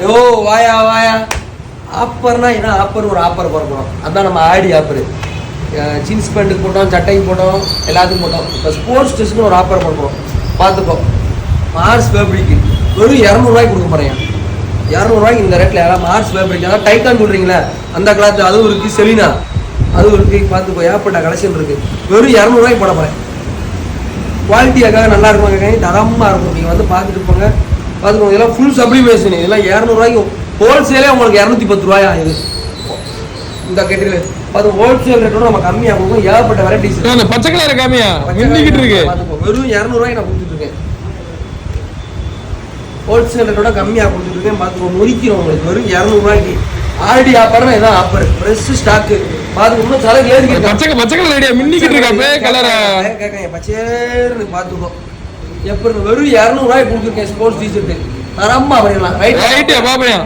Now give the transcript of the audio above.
ஓ வாயா வாயா ஆப்பர்னா என்ன ஆப்பர் ஒரு ஆப்பர் போகிறோம். அதான் நம்ம ஆடி ஆப்பர். ஜீன்ஸ் பேண்ட்டுக்கு போட்டோம், சட்டைக்கு போட்டோம், எல்லாத்துக்கும் போட்டோம். இப்போ ஸ்போர்ட்ஸ் ட்ரெஸ்ஸுன்னு ஒரு ஆப்பர் போடுறோம். பார்த்துக்கோ. மார்ஸ் ஃபேப்ரிக்கு வெறும் 200 கொடுக்க போகிறேன். 200 இந்த ரேட்டில் யாராவது மார்ஸ் ஃபேப்ரிக் அதாவது டைட்டான் சொல்கிறீங்களே அந்த கிளாத் அதுவும் இருக்குது. செலினா அதுவும் இருக்குது. பார்த்துக்கோ. ஏற்பட்ட கலெக்ஷன் இருக்குது. வெறும் 200 போட போகிறேன். குவாலிட்டியாக நல்லா இருக்கும், தரமாக இருக்கும். நீங்கள் வந்து பார்த்துட்டு போங்க. பார்த்துக்கோங்க. இதெல்லாம் ஃபுல் சப்ளிமேஷன். இதெல்லாம் 200 ஹோல்சேலே உங்களுக்கு 210 இது. இந்த கேட்டீர்கள் பார்த்து ஹோல்சேல் ரேட்டோட நம்ம கம்மியாக கொடுக்கும். ஏகப்பட்ட வெரைட்டிஸ். பச்சை கலர் கம்மியா இருக்கு. பார்த்துக்கோ. வெறும் 200 நான் கொடுத்துட்ருக்கேன். ஹோல்சேல் ரேட்டோட கம்மியாக கொடுத்துட்ருக்கேன். பார்த்துக்கோ. முடிக்கிறோம் உங்களுக்கு வெறும் 200 ஆல்ரெடி ஆப்பர்னா இதான் ஆப்பர். Fresh stock. பார்த்துக்கோ. சில ஏறி பச்சை கலர் ஐடியா மின்னிக்கிட்டு இருக்கா கலர் கேட்க பச்சேன்னு பார்த்துக்கோ. எப்படி வெறும் 200 கொடுத்துருக்கேன். ஸ்போர்ட்ஸ் டீஷர்ட்டு தரமா பண்ணிடலாம். ரைட் பாப்பையா